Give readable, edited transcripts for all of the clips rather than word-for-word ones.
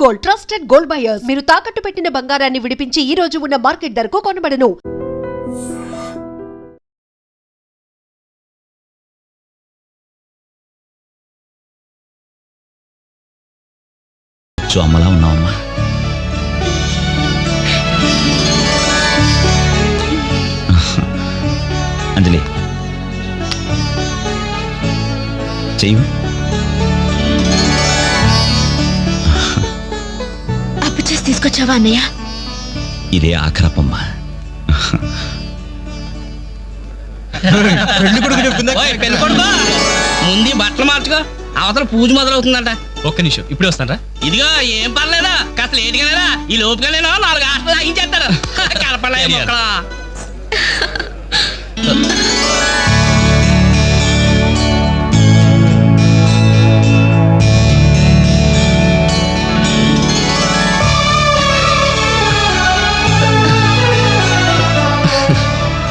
Gold, trusted gold buyers. మీరు తాకట్టు పెట్టిన బంగారాన్ని విడిపించి ఈ రోజు ఉన్న మార్కెట్ ధరకు కొనబడను. అమ్మలా ఉన్నావమ్మా. అంజలి చెయ్యి. అప్పు చేసి తీసుకొచ్చావా అన్నయ్య? ఇదే ఆఖరపమ్మా. ముందు బట్టలు మార్చుకో, అవతల పూజ మొదలవుతుందంట. ఒక్క నిమిషం, ఇప్పుడే వస్తానరా. ఇదిగో ఏం పర్లేదా, కాస్త లేటుగానేరా. ఈ లోపుగానేనా 4 ఆటలు ఆగించేస్తారు. కలపలే మొక్కలా.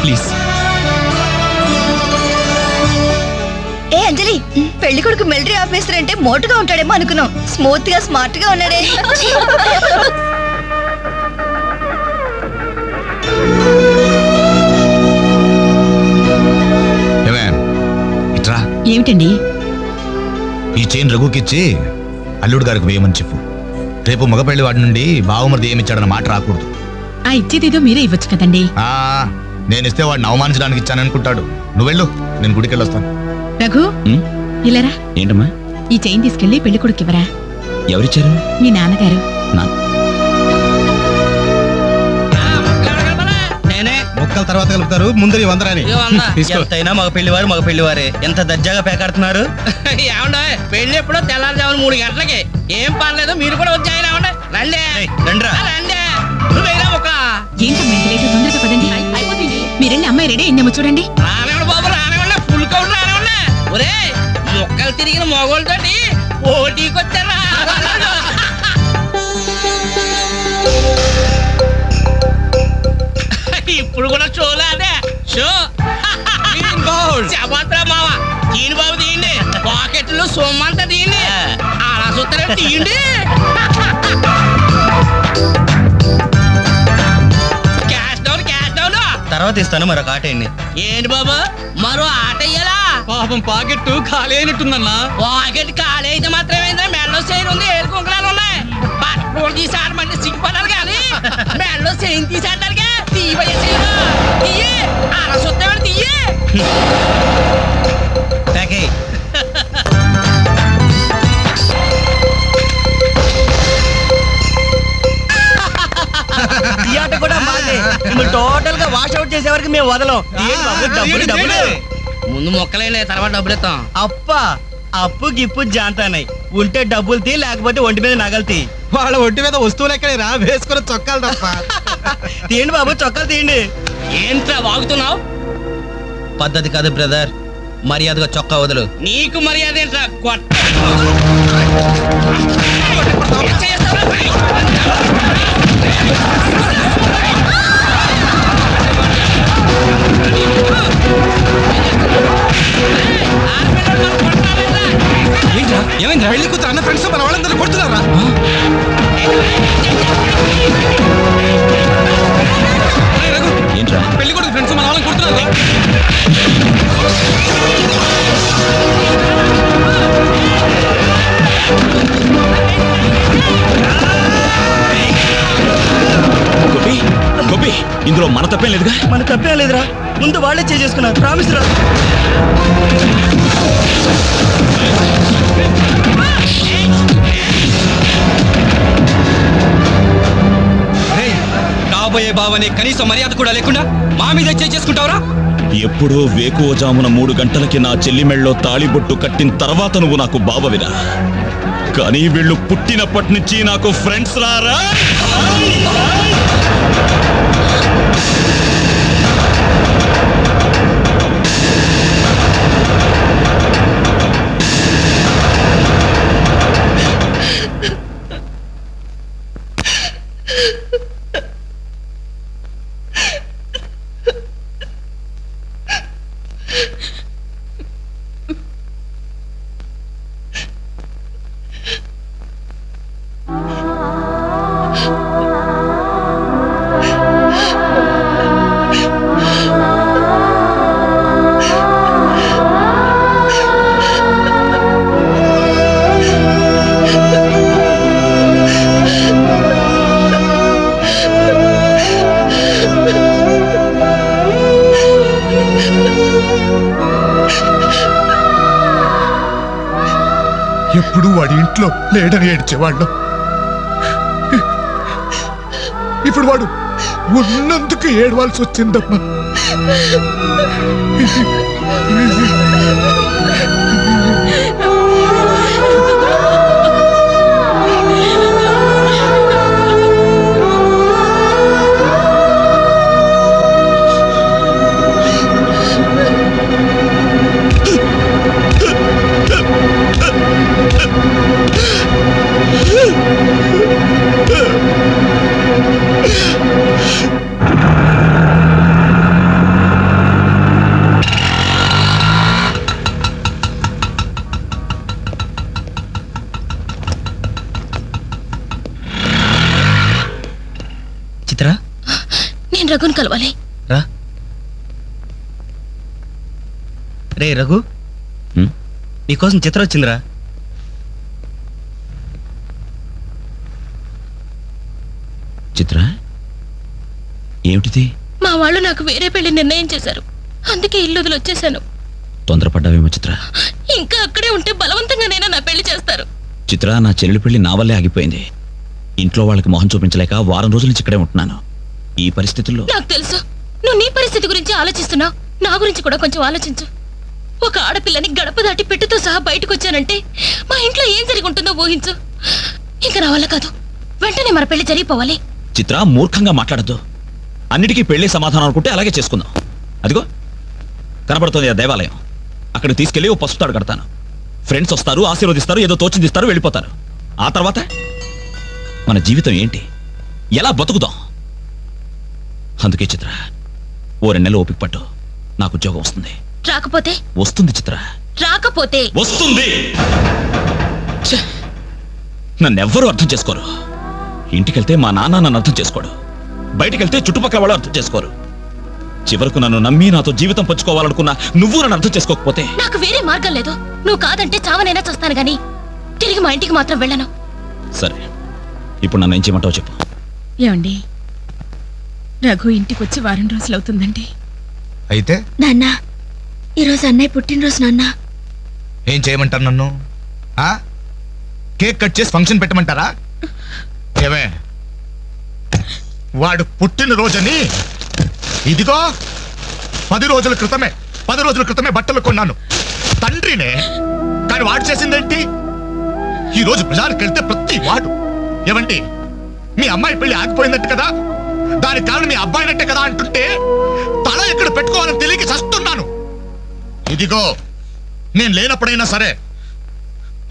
ప్లీజ్. ఏ అంజలి, పెళ్లి కొడుకు మిలిటరీ ఆఫీసర్ అంటే మోటుగా ఉంటాడేమో అనుకున్నాం. స్మూత్ గా స్మార్ట్ గా ఉన్నాడే. ఇట్రా. ఏమిటండి? ఈ చైన్ రఘుకిచ్చి అల్లుడు గారికి వేయమని చెప్పు. రేపు మగపెళ్లి వాడి నుండి బావమరిది ఏమిచ్చాడన్న మాట రాకూడదు. ఆ ఇచ్చేదేదో మీరే ఇవ్వచ్చు కదండి. నేను ఇస్తే వాడిని అవమానించడానికి ఇచ్చాననుకుంటాడు. నువ్వు వెళ్ళు, నేను గుడికి వెళ్ళొస్తాను. రఘు, ఇలారా. ఏంటమ్మా? ఈ చైన్ తీసుకెళ్లి పెళ్లి కొడుకు ఇవ్వరా. ఎవరిచ్చారు? మీ నాన్నగారు. మొక్కల తర్వాత కలుపుతారు, ముందు ఎంతైనా మగ పెళ్లివారే ఎంత దర్జాగా పేకాడుతున్నారు. ఏమండ పెళ్లి ఎప్పుడో తెల్లారుజామున 3 గంటలకి. ఏం పర్లేదు, మీరు కూడా వచ్చాయి. రండి రండి రండి. నువ్వేనా మొక్క? ఏంటమ్మా ఇంత లేటు? తొందరగా పదండి. మీరెళ్ళి అమ్మాయి రెడీ అయిందేమో చూడండి. రానివ్వండి బాబు, రానివ్వండి. ఫుల్ కౌంట్ రానివ్వండి. ఒరే, మొక్కలు తిరిగిన మొగోళ్ళతోటి పోటీకి వచ్చారా? ఇప్పుడు కూడా షోలా అదే షో. చెప్పత్రా మావ, తీయండి బాబు, తీయండి. పాకెట్లో సొమ్మంతా తీయండి. అలా చూస్తారే, తీయండి. Cash down, cash down. తర్వాత ఇస్తాను, మరొక ఆట అండి. ఏంటి బాబు, మరో ఆట అయ్యాలా? పాపం పాకెట్ ఖాళీ అయినట్టుందన్నా. పాకెట్ ఖాళీ అయితే మాత్రమేంద్రా, మెడలో చైన్ ఉంది, ఏడు కుంకణాలు ఉన్నాయి. పట్టుకోడు తీసి ఆడమంటే సిగ్గుపడాలి కానీ మెడలో చైన్ తీసి ఆడడానికి తీయబోయే చైన్ తీయే. అలా చూస్తామని తీయే. ఈ ఆట కూడా మాదే. టోటల్ గా వాష్ అవుట్ చేసే వరకు మేము వదలం. డబ్బులు ముందు మొక్కలే, తర్వాత డబ్బులు ఇస్తాం. అప్పు గిప్పు జాంతానాయి. ఉంటే డబ్బులు తీ, లేకపోతే ఒంటి మీద నగలు తీ. వాళ్ళ ఒంటి మీద వస్తువులు ఎక్కడే రా, వేసుకుని చొక్కాలు తప్ప. తీయండి బాబు, చొక్కాలు తీయండి. ఏంట్రా వాగుతున్నావు? పద్ధతి కాదు బ్రదర్, మర్యాదగా చొక్కా వదులు. నీకు మర్యాద ఏంట్రా? ఏమైంది? పెళ్లి కూతురు అన్న ఫ్రెండ్స్ మన వాళ్ళందరూ కొడుతున్నారా? ఏంట్రా? పెళ్లి కొడుకు ఫ్రెండ్స్ మన వాళ్ళని కొడుతున్నారా? గోపి, ఇందులో మన తప్పేం లేదుగా? మన తప్పేం లేదురా, ముందు వాళ్ళే చేసుకున్నారు. ప్రామిస్ రా. కాబోయే బావని కనీసం మర్యాద కూడా లేకుండా మా మీద చేసుకుంటావరా? ఎప్పుడో వేకువజామున 3 గంటలకి నా చెల్లి మెళ్ళలో తాళిబొట్టు కట్టిన తర్వాత నువ్వు నాకు బావవిరా. కానీ వీళ్ళు పుట్టినప్పటి నుంచి నాకు ఫ్రెండ్స్ రారా. ఇంట్లో లేడని ఏడ్చేవాళ్ళం. ఇప్పుడు వాడు ఉన్నందుకు ఏడవాల్సి వచ్చిందమ్మా. చిత్ర, నేను రఘుని కలవాలి. రా. రే రఘు, నీకోసం చిత్ర వచ్చిందిరా. చిత్ర, ఏమిటిది? మా వాళ్ళు నాకు వేరే పెళ్లి నిర్ణయం చేశారు, అందుకే ఇల్లు వదిలి వచ్చేసాను. తొందరపడ్డావేమో చిత్ర. ఇంకా అక్కడే ఉంటే బలవంతంగానైనా నా పెళ్లి చేస్తారు. చిత్ర, నా చెల్లెలి పెళ్లి నా వల్లే ఆగిపోయింది. ఇంట్లో వాళ్ళకి మొహం చూపించలేక వారం రోజుల నుంచి ఇక్కడే ఉంటున్నాను. ఈ పరిస్థితుల్లో నాకు తెలుసు నువ్వు నీ పరిస్థితి గురించి ఆలోచిస్తున్నావు. నా గురించి కూడా కొంచెం ఆలోచించు. ఒక ఆడపిల్లని గడప దాటి పెట్టుతో సహా బయటకు వచ్చానంటే మా ఇంట్లో ఏం జరిగి ఉంటుందో ఊహించు. ఇంకా నా వల్ల కాదు, వెంటనే మన పెళ్లి జరిగిపోవాలి. చిత్ర, మూర్ఖంగా మాట్లాడద్దు. అన్నిటికీ పెళ్లి సమాధానం అనుకుంటే అలాగే చేసుకుందాం. అదిగో కనబడుతుంది ఆ దేవాలయం. అక్కడికి తీసుకెళ్లి ఓ పసుపు తాడు కడతాను. ఫ్రెండ్స్ వస్తారు, ఆశీర్వదిస్తారు, ఏదో తోచిందిస్తారు, వెళ్ళిపోతారు. ఆ తర్వాత మన జీవితం ఏంటి, ఎలా బతుకుదాం? అందుకే చిత్ర, ఓ 2 నెలలు ఓపిక పట్టు. నాకు ఉద్యోగం వస్తుంది. రాకపోతే? వస్తుంది చిత్ర, రాకపోతే వస్తుంది. నన్నెవ్వరూ అర్థం చేసుకోరు. ఇంటికెళ్తే మా నాన్న నన్ను అర్థం చేసుకోడు, బయటికెళ్తే చుట్టుపక్కల వాళ్ళు అర్థం చేసుకోరు. చివరకు నన్ను నమ్మి నాతో జీవితం పంచుకోవాలనుకున్నా నువ్వు నన్ను అర్థం చేసుకోకపోతే నాకు వేరే మార్గం లేదు. నువ్వు కాదంటే చావనైనా చేస్తాను గాని తిరిగి మా ఇంటికి మాత్రం వెళ్ళను. సరే, ఇప్పుడు నన్ను ఏం చేయమంటావు చెప్పు. ఏమండి, రఘు ఇంటికి వచ్చి వారం రోజులు అవుతుందండి. అయితే నాన్న, ఈరోజు అన్నయ్య పుట్టినరోజు. నాన్న, ఏం చేయమంటారు నన్ను? ఆ? కేక్ కట్ చేసి ఫంక్షన్ పెట్టమంటారా? ఏమే, వాడు పుట్టినరోజని ఇదిగో 10 రోజుల క్రితమే బట్టలు కొన్నాను. తండ్రినే, కానీ వాడు చేసిందేంటి? ఈ రోజు బజార్కి వెళ్తే ప్రతి వాడు ఏమండి మీ అమ్మాయి పెళ్లి ఆగిపోయిందంటే కదా, దానికి కారణం మీ అబ్బాయినంటే కదా అంటుంటే తల ఎక్కడ పెట్టుకోవాలని తెలియక చస్తున్నాను. ఇదిగో నేను లేనప్పుడైనా సరే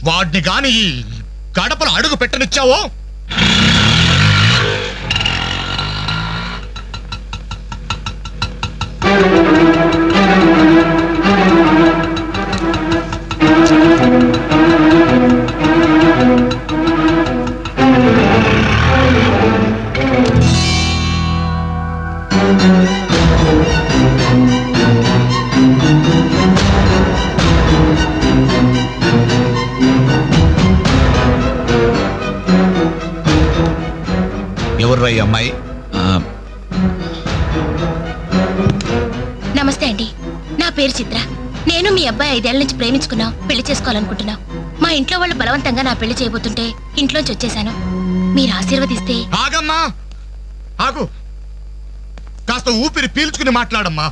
వాడిని గాని ఈ గడపలో అడుగు పెట్టనిచ్చావో ఎవర్రా ఈ అమ్మాయి? నమస్తే అండి. నా పేరు చిత్ర. నేను మీ అబ్బాయి 5 ఏళ్ల నుంచి ప్రేమించుకున్నాం, పెళ్లి చేసుకోవాలనుకుంటున్నాం. మా ఇంట్లో వాళ్ళు బలవంతంగా నా పెళ్లి చేయబోతుంటే ఇంట్లోంచి వచ్చేసాను. మీరు ఆశీర్వదిస్తే. ఆగమ్మా, ఆగు. కాస్త ఊపిరి పీల్చుకుని మాట్లాడమ్మా,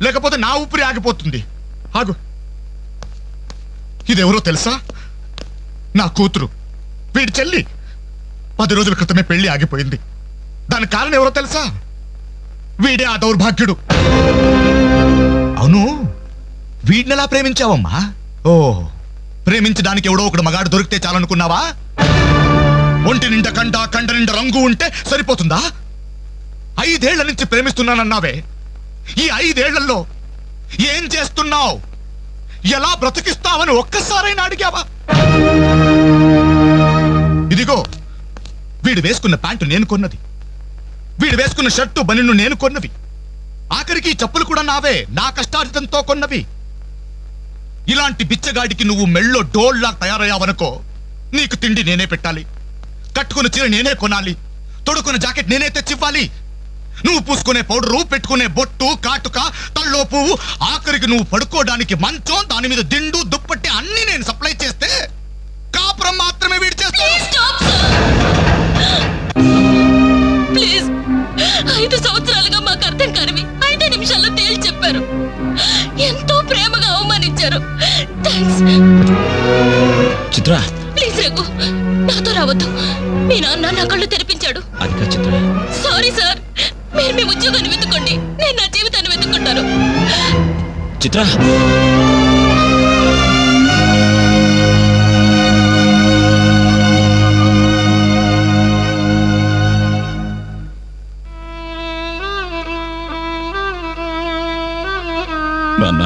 లేకపోతే నా ఊపిరి ఆగిపోతుంది. ఆగు. ఇదెవరో తెలుసా? నా కూతురు, వీడి చెల్లి. 10 రోజుల క్రితమే పెళ్లి ఆగిపోయింది. దానికి కారణం ఎవరో తెలుసా? వీడే ఆ దౌర్భాగ్యుడు. అవును, వీడినెలా ప్రేమించావమ్మా? ఓ, ప్రేమించడానికి ఎవడో ఒకడు మగాడు దొరికితే చాలనుకున్నావా? ఒంటి నిండా కండ నిండా రంగు ఉంటే సరిపోతుందా? 5 ఏళ్ల నుంచి ప్రేమిస్తున్నానన్నావే, ఈ 5 ఏళ్లలో ఏం చేస్తున్నావు? ఎలా బ్రతికిస్తావని ఒక్కసారైనా అడిగావా? ఇదిగో వీడు వేసుకున్న ప్యాంటు నేను కొన్నది, వీడు వేసుకున్న షర్టు బనిన్ను నేను కొన్నవి, ఆఖరికి చెప్పులు కూడా నావే, నా కష్టార్జితంతో కొన్నవి. ఇలాంటి బిచ్చగాడికి నువ్వు మెళ్ళో డోల్లా తయారయ్యావనుకో, నీకు తిండి నేనే పెట్టాలి, కట్టుకున్న చీర నేనే కొనాలి, తొడుకున్న జాకెట్ నేనే తెచ్చివ్వాలి. నువ్వు పూసుకునే పౌడరు, పెట్టుకునే బొట్టు, కాటుక, తల్లో పువ్వు, ఆఖరికి నువ్వు పడుకోవడానికి మంచం, దాని మీద దిండు, దుప్పట్టి అన్ని నేను సప్లై చేస్తే కాపురం మాత్రమే వీడి చేస్తాను. ప్లీజ్ 5 సంవత్సరాలుగా మాకు అర్థం కానివి 5 నిమిషాల్లో తేల్చి చెప్పారు. ఎంతో ప్రేమగా అవమానించారు. థాంక్స్. చిత్ర, ప్లీజ్ రఘు, నాతో రావద్దు. మీ నాన్న నా కళ్ళు తెరిపించాడు. అది కాదు చిత్ర. సారీ సార్, మీరు మీ ఉద్యోగాన్ని వెతుక్కోండి, నేను నా జీవితాన్ని వెతుక్కుంటాను. చిత్ర, నాన్న,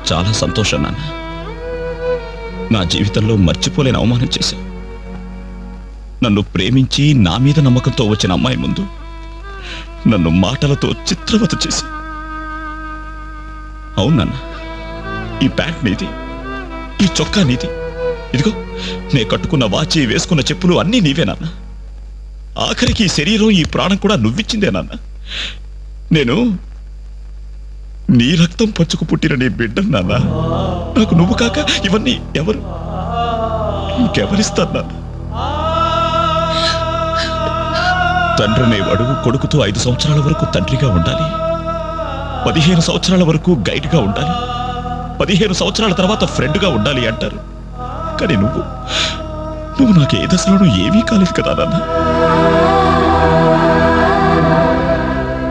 చాలా సంతోషం నాన్న. నా జీవితంలో మర్చిపోలేని అవమానం చేశావు. నన్ను ప్రేమించి నా మీద నమ్మకంతో వచ్చిన అమ్మాయి ముందు నన్ను మాటలతో చిత్రవత చేసి. అవునన్న, ఈ ప్యాంట్ నీది, ఈ చొక్కా నీది, ఇదిగో నే కట్టుకున్న వాచి, వేసుకున్న చెప్పులు అన్నీ నీవే నాన్న. ఆఖరికి ఈ శరీరం, ఈ ప్రాణం కూడా నువ్విచ్చిందే నాన్న. నేను నీ రక్తం పంచుకు పుట్టిన నీ బిడ్డను నాన్న. నాకు నువ్వు కాక ఇవన్నీ ఎవరు, ఇంకెవరిస్తారు నాన్న? తండ్రి అనేవాడు కొడుకుతో 5 సంవత్సరాల వరకు తండ్రిగా ఉండాలి, 15 సంవత్సరాల వరకు గైడ్గా ఉండాలి, 15 సంవత్సరాల తర్వాత ఫ్రెండ్గా ఉండాలి అంటారు. కానీ నువ్వు నాకు ఏ దశలోనూ ఏమీ కాలేదు కదా నాన్న.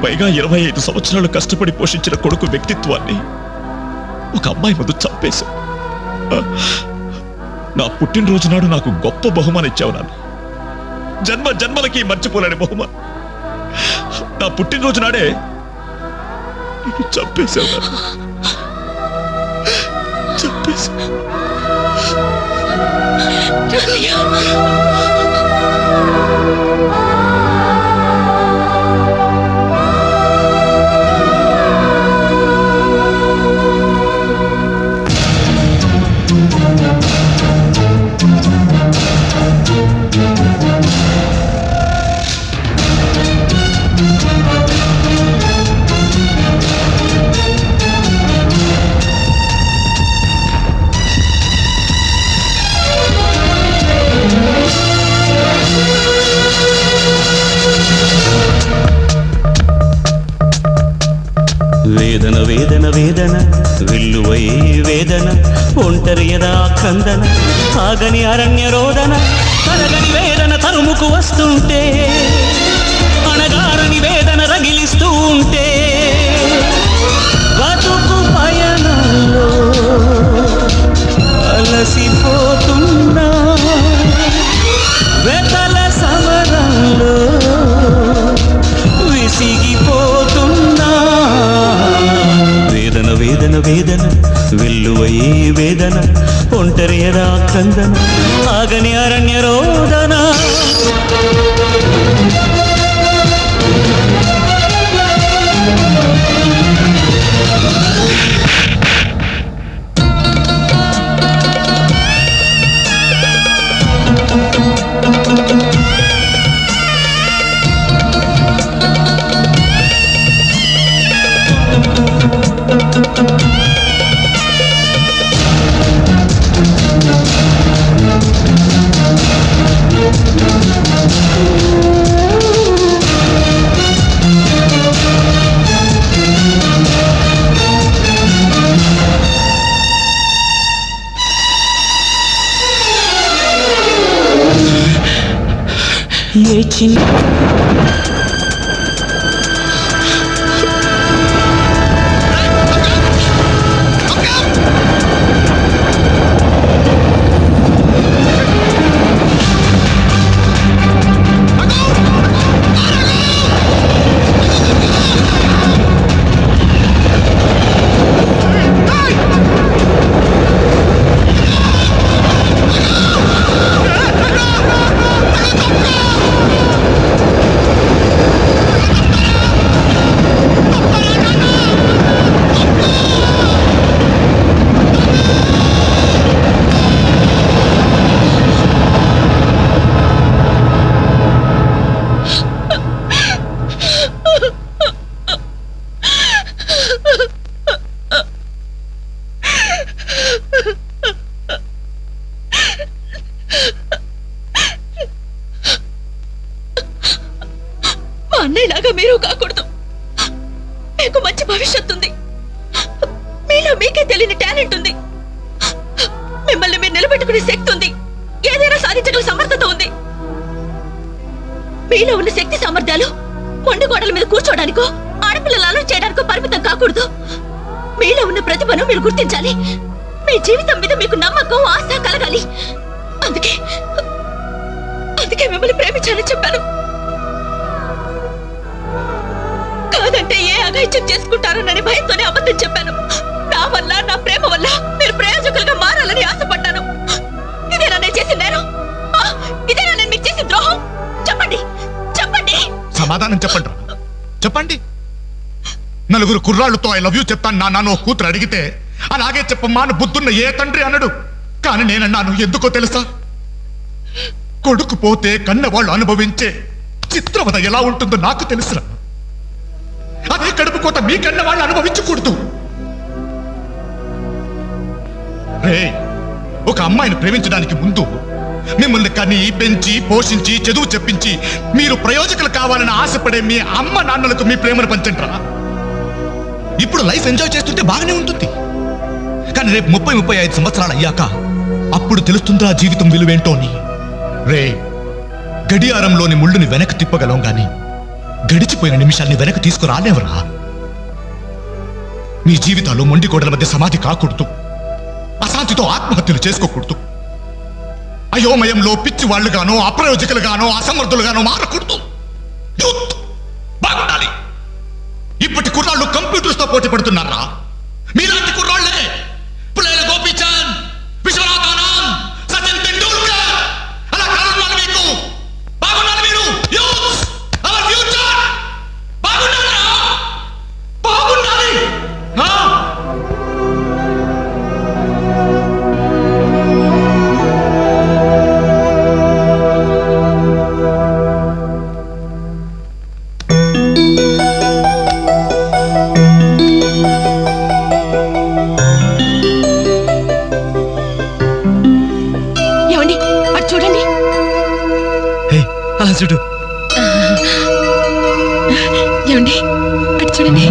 పైగా 25 సంవత్సరాలు కష్టపడి పోషించిన కొడుకు వ్యక్తిత్వాన్ని ఒక అమ్మాయి ముందు చంపేశా. నా పుట్టినరోజు నాడు నాకు గొప్ప బహుమానం ఇచ్చావు నాన్న. జన్మ జన్మలకి మర్చిపోలేని బహుమానం. నా పుట్టినరోజు నాడే నేను చంపేశావు నాన్న. చంపేశా. వేదన వేదన వేదన వెల్లువై వేదన ఒంటరి యదా కందన ఆగని అరణ్య రోదన తరగని వేదన తరుముకు వస్తుంటే అణగారని వేదన రగిలిస్తూ ఉంటే బతుకు పయనంలో అలసిపోతున్నా వెతల సమరంలో విసిగిపోతున్నా వేదన వేదన వేదన వెల్లువై వేదన ఒంటరి యదా కందన ఆగని అరణ్య రోదన ఏ చిన్న అన్నయ్యలాగా మీరు కాకూడదు. మీకు మంచి భవిష్యత్తు ఉంది. మీలో మీకే తెలియని టాలెంట్ ఉంది. మిమ్మల్ని మీరు నిలబెట్టుకునే శక్తి ఉంది. ఏదైనా సాధించగల సమర్థత ఉంది. మీలో ఉన్న శక్తి సామర్థ్యాలు మొండి గోడల మీద కూర్చోడానికో ఆడపిల్లలు అలర్ట్ చేయడానికో పరిమితం కాకూడదు. మీలో ఉన్న ప్రతిభను మీరు గుర్తించాలి. మీ జీవితం మీద మీకు నమ్మకం, ఆశ కలగాలి. అందుకే మిమ్మల్ని ప్రేమించాలని చెప్పాను. కాదంటే ఏ అఘాయిత్యం చేసుకుంటారోనని భయంతోనే అబద్ధం చెప్పాను. నా వల్ల, నా ప్రేమ వల్ల మీరు ప్రయోజకులుగా మారాలని ఆశపడ్డాను. ఇదేనా నేను చేసిన నేరం? ఇదేనా నేను మీకు చేసిన ద్రోహం? చెప్పండి, చెప్పండి. సమాధానం చెప్పండి. చెప్పండి. నలుగురు కుర్రాళ్ళతో ఐ లవ్ యూ చెప్తాను నాన్న ఓ కూతురు అడిగితే అలాగే చెప్పమ్మా అని బుద్ధున్న ఏ తండ్రి అనడు. కానీ నేనన్నాను. ఎందుకో తెలుసా? కొడుకు పోతే కన్నవాళ్ళు అనుభవించే చిత్రవద ఎలా ఉంటుందో నాకు తెలుసురా. అదే కడుపు కోత మీ కన్న వాళ్ళు అనుభవించకూడదు. రే, ఒక అమ్మాయిని ప్రేమించడానికి ముందు మిమ్మల్ని కని, పెంచి, పోషించి, చదువు చెప్పించి మీరు ప్రయోజకులు కావాలని ఆశపడే మీ అమ్మ నాన్నలకు మీ ప్రేమను పంచండిరా. ఇప్పుడు లైఫ్ ఎంజాయ్ చేస్తుంటే బాగానే ఉంటుంది. కానీ రేపు 30-35 సంవత్సరాలు అయ్యాక అప్పుడు తెలుస్తుందా జీవితం విలువేంటో అని. రే, గడియారంలోని ముళ్ళుని వెనక్కి తిప్పగలం గాని గడిచిపోయిన నిమిషాల్ని వెనక్కి తీసుకురాలేవరా. మీ జీవితాల్లో మొండి గోడల మధ్య సమాధి కాకూడదు. అశాంతితో ఆత్మహత్యలు చేసుకోకూడదు. అయోమయంలో పిచ్చి వాళ్ళుగానో, అప్రయోజకులుగానో, అసమర్థులుగానో మారకూడదు. యూత్ బాగుండాలి. ఇప్పటి కుర్రాళ్ళు కంప్యూటర్స్ తో పోటీ పడుతున్నారా? మీలాంటి కుర్రాళ్ళే పుల్లయ్య గోపీచంద్, విశ్వనాథ్ ఆనంద్, సచిన్ టెండూల్కర్ అలా కారణాలు మీకు. బాగున్నారు మీరు. Youth our future. బాగున్నారా? బాగుండాలి. ఏమండి, అటు చూడండి. చూడు ఏమండి, అటు చూడండి.